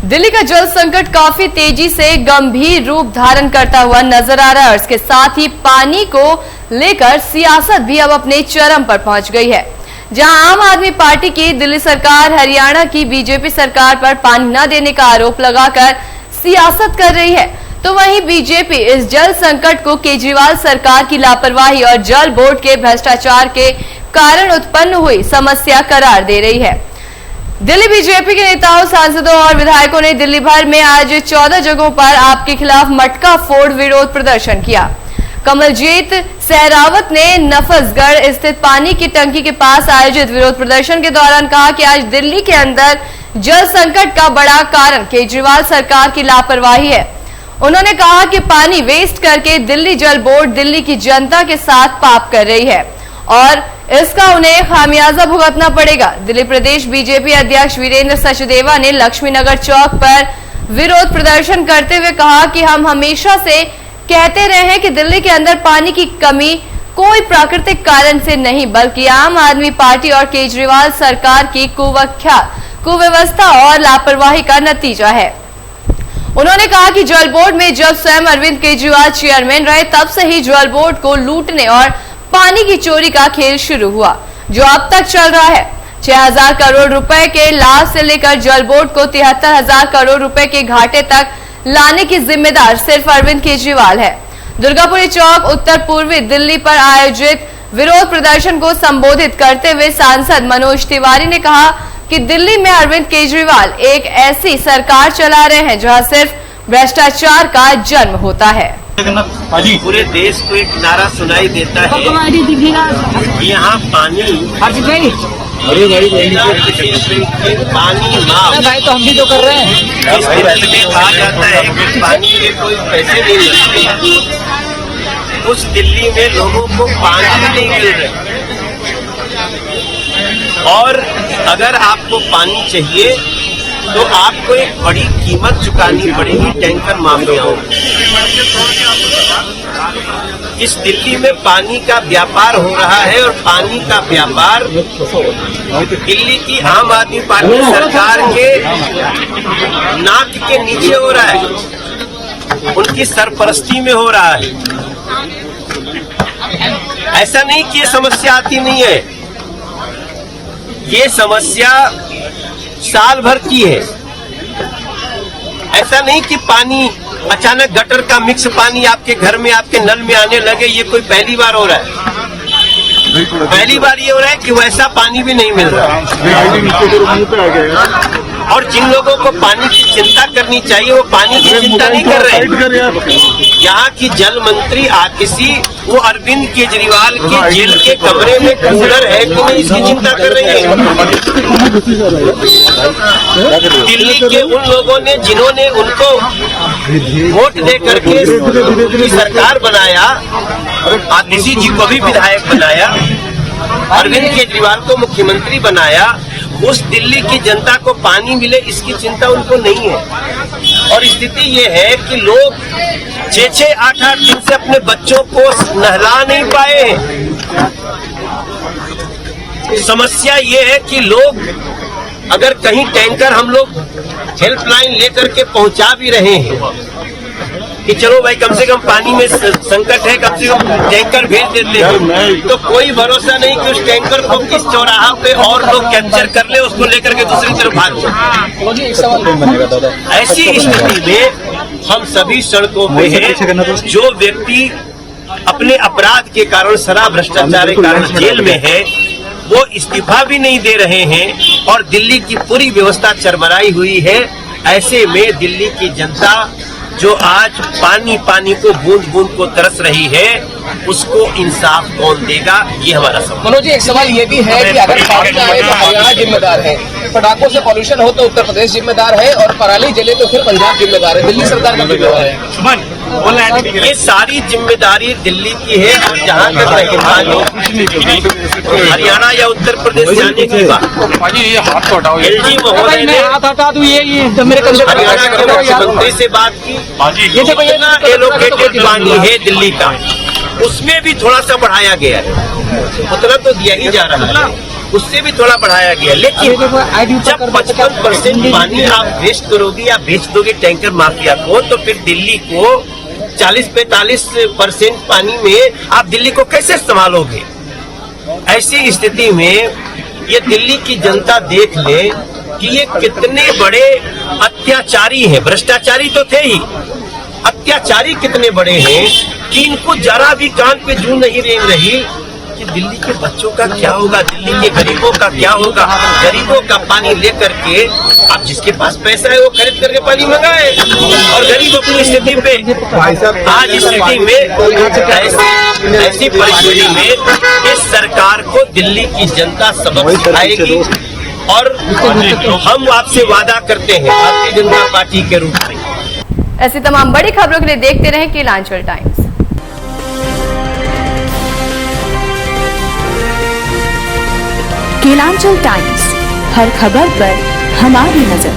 दिल्ली का जल संकट काफी तेजी से गंभीर रूप धारण करता हुआ नजर आ रहा है और इसके साथ ही पानी को लेकर सियासत भी अब अपने चरम पर पहुंच गई है। जहां आम आदमी पार्टी की दिल्ली सरकार हरियाणा की बीजेपी सरकार पर पानी न देने का आरोप लगाकर सियासत कर रही है, तो वहीं बीजेपी इस जल संकट को केजरीवाल सरकार की लापरवाही और जल बोर्ड के भ्रष्टाचार के कारण उत्पन्न हुई समस्या करार दे रही है। दिल्ली बीजेपी के नेताओं, सांसदों और विधायकों ने दिल्ली भर में आज 14 जगहों पर आपके खिलाफ मटका फोड़ विरोध प्रदर्शन किया। कमलजीत सहरावत ने नफसगढ़ स्थित पानी की टंकी के पास आयोजित विरोध प्रदर्शन के दौरान कहा कि आज दिल्ली के अंदर जल संकट का बड़ा कारण केजरीवाल सरकार की लापरवाही है। उन्होंने कहा कि पानी वेस्ट करके दिल्ली जल बोर्ड दिल्ली की जनता के साथ पाप कर रही है और इसका उन्हें खामियाजा भुगतना पड़ेगा। दिल्ली प्रदेश बीजेपी अध्यक्ष वीरेंद्र सचदेवा ने लक्ष्मी नगर चौक पर विरोध प्रदर्शन करते हुए कहा कि हम हमेशा से कहते रहे हैं कि दिल्ली के अंदर पानी की कमी कोई प्राकृतिक कारण से नहीं बल्कि आम आदमी पार्टी और केजरीवाल सरकार की कुव्यवस्था और लापरवाही का नतीजा है। उन्होंने कहा कि जल बोर्ड में जब स्वयं अरविंद केजरीवाल चेयरमैन रहे तब से ही जल बोर्ड को लूटने और पानी की चोरी का खेल शुरू हुआ, जो अब तक चल रहा है। 6000 करोड़ रुपए के लाभ से लेकर जल बोर्ड को 73,000 करोड़ रुपए के घाटे तक लाने की जिम्मेदार सिर्फ अरविंद केजरीवाल है। दुर्गापुरी चौक उत्तर पूर्वी दिल्ली पर आयोजित विरोध प्रदर्शन को संबोधित करते हुए सांसद मनोज तिवारी ने कहा कि दिल्ली में अरविंद केजरीवाल एक ऐसी सरकार चला रहे हैं जहां सिर्फ भ्रष्टाचार का जन्म होता है। पूरे देश को एक नारा सुनाई देता है, यहाँ पानी भाई तो हम भी तो कर रहे हैं। इस दिल्ली में कहा जाता है कि पानी के कोई पैसे नहीं लगते, उस दिल्ली में लोगों को पानी नहीं मिल रहा और अगर आपको पानी चाहिए तो आपको एक बड़ी कीमत चुकानी पड़ेगी टैंकर माफियाओं को। इस दिल्ली में पानी का व्यापार हो रहा है और पानी का व्यापार दिल्ली की आम आदमी पार्टी सरकार के नाक के नीचे हो रहा है, उनकी सरपरस्ती में हो रहा है। ऐसा नहीं कि ये समस्या आती नहीं है, ये समस्या साल भर की है। ऐसा नहीं कि पानी अचानक गटर का मिक्स पानी आपके घर में आपके नल में आने लगे, ये कोई पहली बार हो रहा है। पहली बार ये हो रहा है कि वैसा पानी भी नहीं मिल रहा। और जिन लोगों को पानी की चिंता करनी चाहिए वो पानी की चिंता नहीं कर रहे। यहाँ की जल मंत्री आतिशी वो अरविंद केजरीवाल की जेल के कमरे में कूलर है कि नहीं इसकी चिंता कर रही है। दिल्ली के उन लोगों ने जिन्होंने उनको वोट दे करके उनकी सरकार बनाया, आतिशी जी को भी विधायक बनाया, अरविंद केजरीवाल को मुख्यमंत्री बनाया, उस दिल्ली की जनता को पानी मिले इसकी चिंता उनको नहीं है। और स्थिति ये है कि लोग 6-6, 8-8 दिन से अपने बच्चों को नहला नहीं पाए हैं। समस्या ये है कि लोग अगर कहीं टैंकर हम लोग हेल्पलाइन लेकर के पहुंचा भी रहे हैं कि चलो भाई कम से कम पानी में संकट है, कम से कम टैंकर भेज देते हैं, तो कोई भरोसा नहीं कि उस टैंकर को किस चौराहा पे और लोग कैप्चर कर ले, उसको लेकर के दूसरी तरफ भाग जाए। ऐसी स्थिति में हम सभी सड़कों पे हैं। जो व्यक्ति अपने अपराध के कारण, शराब भ्रष्टाचार के कारण जेल में है, वो इस्तीफा भी नहीं दे रहे हैं और दिल्ली की पूरी व्यवस्था चरमराई हुई है। ऐसे में दिल्ली की जनता जो आज पानी पानी को बूंद बूंद को तरस रही है, उसको इंसाफ कौन देगा, ये हमारा सवाल। मनोज जी, एक सवाल ये भी है कि अगर पानी आए तो हरियाणा जिम्मेदार है, पटाखों से पॉल्यूशन हो तो उत्तर प्रदेश जिम्मेदार है और पराली जले तो फिर पंजाब जिम्मेदार है, दिल्ली सरकार का जिम्मेदार है। ये सारी जिम्मेदारी दिल्ली की है और जहाँ तक रही पानी हरियाणा या उत्तर प्रदेश जाने की बात, एलजी महोदय ने हरियाणा के मुख्यमंत्री से बात की, जितना एलोकेटेड पानी है दिल्ली का उसमें भी थोड़ा सा बढ़ाया गया है, उतना तो दिया ही जा रहा है। उससे भी थोड़ा बढ़ाया गया। लेकिन जब 55% पानी आप वेस्ट करोगे या बेच दोगे टैंकर माफिया को, तो फिर दिल्ली को 40-45% पानी में आप दिल्ली को कैसे संभालोगे? ऐसी स्थिति में ये दिल्ली की जनता देख ले कि ये कितने बड़े अत्याचारी हैं। भ्रष्टाचारी तो थे ही, अत्याचारी कितने बड़े हैं कि इनको जरा भी कान पे जूं नहीं रेंग रही कि दिल्ली के बच्चों का क्या होगा, दिल्ली के गरीबों का क्या होगा। गरीबों का पानी लेकर के अब जिसके पास पैसा है वो खरीद करके पानी मंगाए, और गरीब अपनी स्थिति पे आज इस स्थिति में ऐसी परिस्थिति में इस सरकार को दिल्ली की जनता सबक सिखाएगी। और हम आपसे वादा करते हैं भारतीय जनता पार्टी के रूप में। ऐसी तमाम बड़ी खबरों के लिए देखते रहें केलांचल टाइम्स। केलांचल टाइम्स, हर खबर पर हमारी नजर।